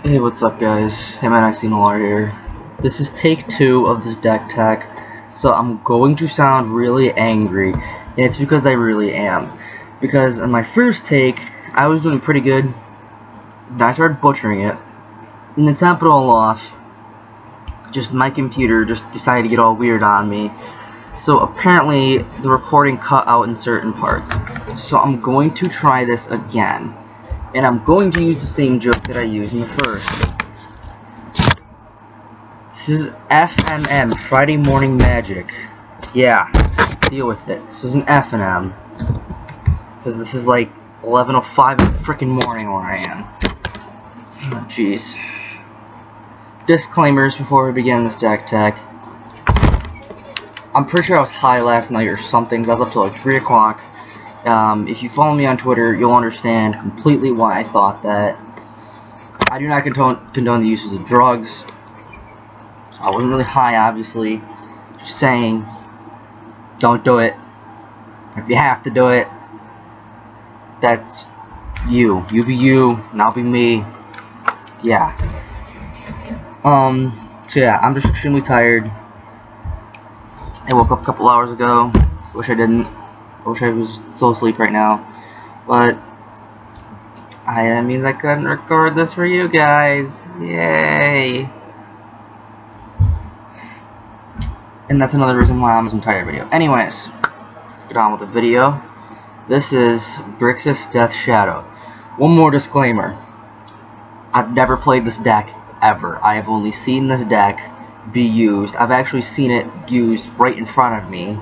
Hey, what's up guys? Hey man, ICNLR here. This is take 2 of this deck tech, so I'm going to sound really angry, and it's because I really am. Because in my first take, I was doing pretty good, then I started butchering it, and to top it all off, just my computer just decided to get all weird on me. So apparently, the recording cut out in certain parts. So I'm going to try this again. And I'm going to use the same joke that I used in the first. This is FMM, Friday Morning Magic. Yeah, deal with it. This is an FNM. Because this is like 11:05 in the freaking morning where I am. Oh, jeez. Disclaimers before we begin this deck tech. I'm pretty sure I was high last night or something, because I was up till like 3 o'clock. If you follow me on Twitter, you'll understand completely why I thought that. I do not condone the uses of drugs. I wasn't really high, obviously. Just saying, don't do it. If you have to do it, that's you. You be you, and I'll be me. Yeah. So yeah, I'm just extremely tired. I woke up a couple hours ago. Wish I didn't. I wish I was still asleep right now. But that means I couldn't record this for you guys. Yay! And that's another reason why I'm this entire video. Anyways, let's get on with the video. This is Grixis Death Shadow. One more disclaimer. I've never played this deck ever. I have only seen this deck be used. I've actually seen it used right in front of me.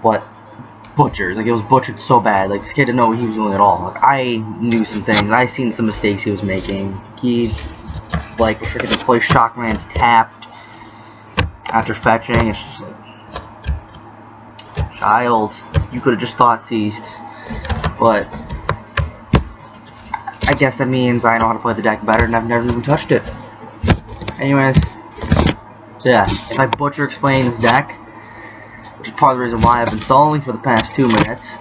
But butchered. Like, it was butchered so bad. Like, this kid didn't know what he was doing at all. Like, I knew some things. I seen some mistakes he was making. He, like, was freaking to play Shockman's tapped after fetching. It's just like, child, you could have just thought seized. But I guess that means I know how to play the deck better, and I've never even touched it. Anyways, so yeah, if I butcher explaining this deck, which is part of the reason why I've been stalling for the past 2 minutes,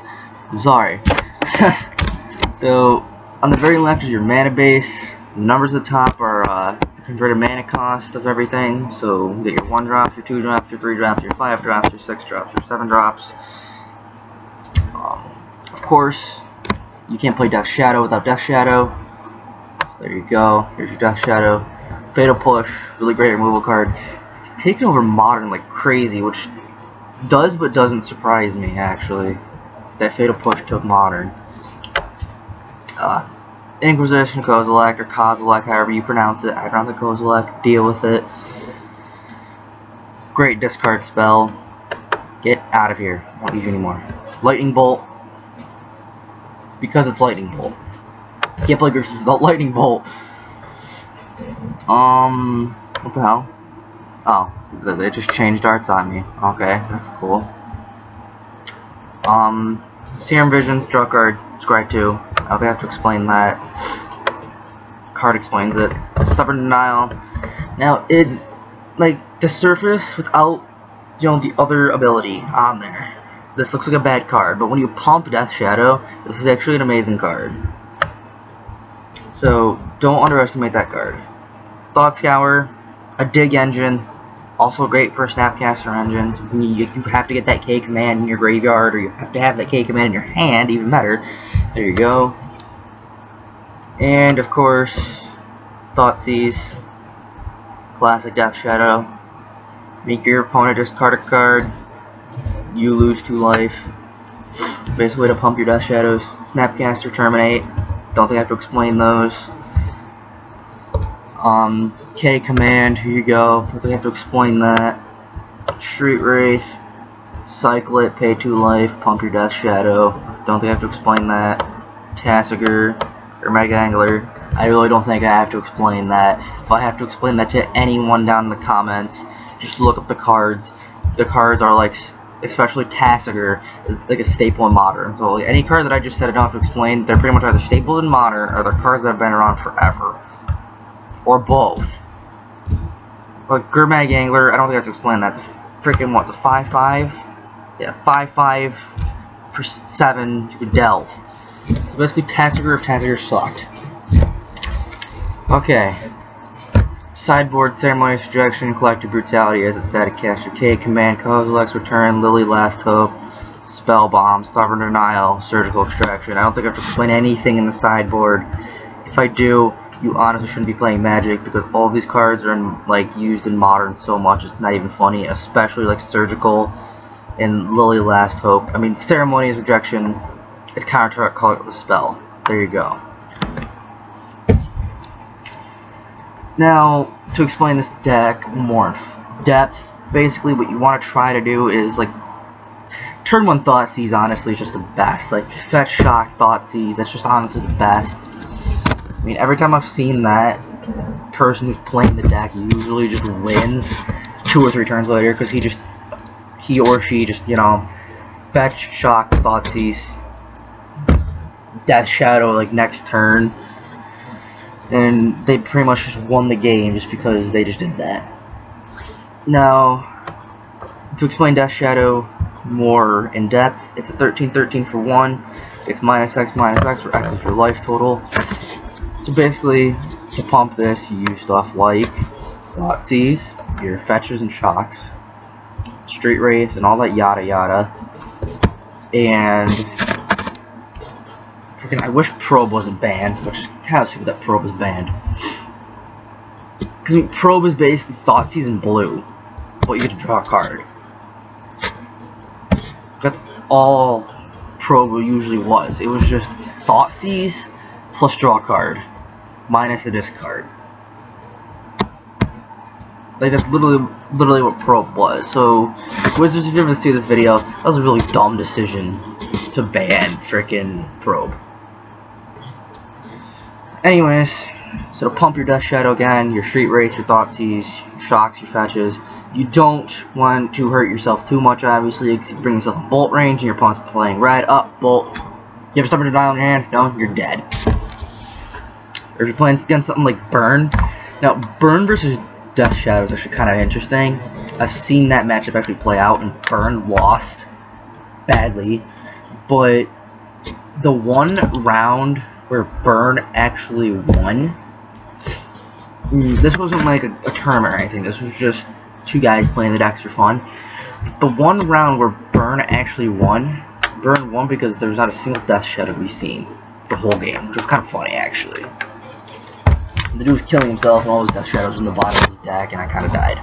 I'm sorry. So, on the very left is your mana base. The numbers at the top are the converted mana cost of everything. So, you get your 1 drops, your 2 drops, your 3 drops, your 5 drops, your 6 drops, your 7 drops. Of course, you can't play Death Shadow without Death Shadow. There you go. Here's your Death Shadow. Fatal Push, really great removal card. It's taken over Modern like crazy, which does but doesn't surprise me, actually. That Fatal Push took Modern. Inquisition, Kozilek, or Kozilek, however you pronounce it. I pronounce it Kozilek. Deal with it. Great discard spell. Get out of here. I won't use you anymore. Lightning Bolt. Because it's Lightning Bolt. Can't play Grixis without Lightning Bolt. What the hell? Oh, they just changed arts on me. Okay, that's cool. Serum Visions, draw card, scry 2. I don't have to explain that. Card explains it. Stubborn Denial. Now, it, like, the surface without, you know, the other ability on there. This looks like a bad card, but when you pump Death Shadow, this is actually an amazing card. So, don't underestimate that card. Thought Scour, a dig engine, also great for Snapcaster engines. You have to get that K command in your graveyard, or you have to have that K command in your hand, even better. There you go. And, of course, Thoughtseize, classic Death Shadow. Make your opponent discard a card, you lose 2 life. Best way to pump your Death Shadows. Snapcaster, Terminate. Don't think I have to explain those. K command, here you go. Don't think I have to explain that. Street Wraith, cycle it, pay 2 life, pump your Death Shadow. Don't think I have to explain that. Tassiger, or Mega Angler. I really don't think I have to explain that. If I have to explain that to anyone down in the comments, just look up the cards. The cards are like, especially Tassiger, is like a staple in Modern. So like, any card that I just said I don't have to explain, they're pretty much either staples in Modern, or they're cards that have been around forever. Or both. Like Gurmag Angler, I don't think I have to explain that. It's a freaking, what, it's a 5/5? Yeah, 5/5 for 7, you could delve. Basically, Tassiger if Tassiger sucked. Okay. Sideboard, Ceremonious Rejection, Collective Brutality as a static caster. K, Command, Kozilek's Return, Lily, Last Hope, Spell Bomb, Stubborn Denial, Surgical Extraction. I don't think I have to explain anything in the sideboard. If I do, you honestly shouldn't be playing Magic, because all of these cards are used in Modern so much it's not even funny, especially like Surgical and Lily, Last Hope. I mean, Ceremonious Rejection is counter call it the spell. There you go. Now, to explain this deck more in depth, basically what you want to try to do is, like, turn 1 Thoughtseize honestly is just the best. Like, Fetch, Shock, Thoughtseize, that's just honestly the best. I mean, every time I've seen that, person who's playing the deck usually just wins 2 or 3 turns later, because he or she just, you know, Fetch, Shock, Thoughtseize, Death Shadow, like, next turn. And they pretty much just won the game just because they just did that. Now, to explain Death Shadow more in depth, it's a 13/13 for 1. It's -X for X is your life total. So basically, to pump this, you use stuff like Thoughtseize, your Fetchers and Shocks, Street Wraith, and all that yada yada. And I wish Probe wasn't banned, which is kind of stupid that Probe is banned. Because, I mean, Probe is basically Thoughtseize in blue, but you get to draw a card. That's all Probe usually was. It was just Thoughtseize plus draw a card, minus a discard. Like, that's literally what Probe was. So, Wizards, if you ever see this video, that was a really dumb decision to ban frickin' Probe. Anyways, so to pump your Death Shadow again, your Street Wraith, your Thoughtseize, your Shocks, your Fetches, you don't want to hurt yourself too much, obviously, because you bring yourself in bolt range and your opponent's playing red, up, bolt. You have a Stubborn Denial in your hand? No, you're dead. Or if you're playing against something like Burn. Now, Burn versus Death Shadow is actually kind of interesting. I've seen that matchup actually play out, and Burn lost badly. But the one round where Burn actually won, this wasn't like a tournament or anything, this was just 2 guys playing the decks for fun. The one round where Burn actually won, Burn won because there was not a single Death Shadow to be seen the whole game, which was kind of funny actually. The dude was killing himself and all his Death Shadows in the bottom of his deck, and I kind of died.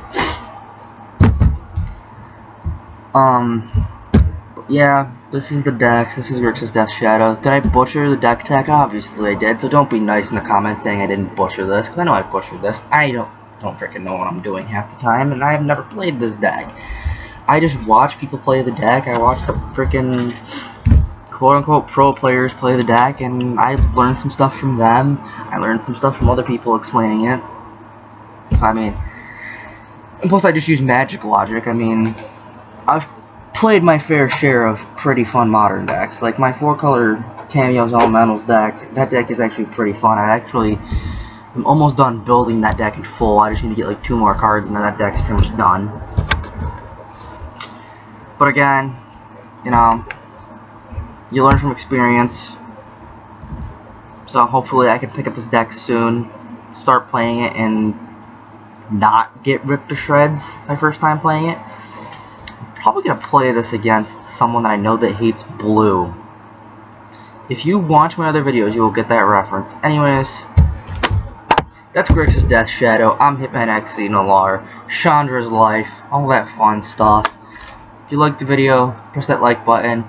Yeah, this is the deck. This is Grixis Death Shadow. Did I butcher the deck tech? Obviously I did, so don't be nice in the comments saying I didn't butcher this, because I know I butchered this. I don't freaking know what I'm doing half the time, and I have never played this deck. I just watch people play the deck. I watch the freaking quote-unquote pro players play the deck, and I learned some stuff from them. I learned some stuff from other people explaining it. So, I mean, and plus I just use magic logic. I mean, I've played my fair share of pretty fun Modern decks. Like my 4-color Tamiyo's Elementals deck, that deck is actually pretty fun. I'm almost done building that deck in full. I just need to get like 2 more cards, and then that deck is pretty much done. But again, you know, you learn from experience. So hopefully I can pick up this deck soon, start playing it, and not get ripped to shreds my first time playing it. I'm probably going to play this against someone that I know that hates blue. If you watch my other videos, you will get that reference. Anyways, that's Grixis Death Shadow. I'm Hitman XC Nalar. Chandra is Life. All that fun stuff. If you liked the video, press that like button.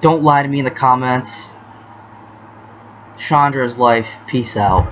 Don't lie to me in the comments. Chandra is Life. Peace out.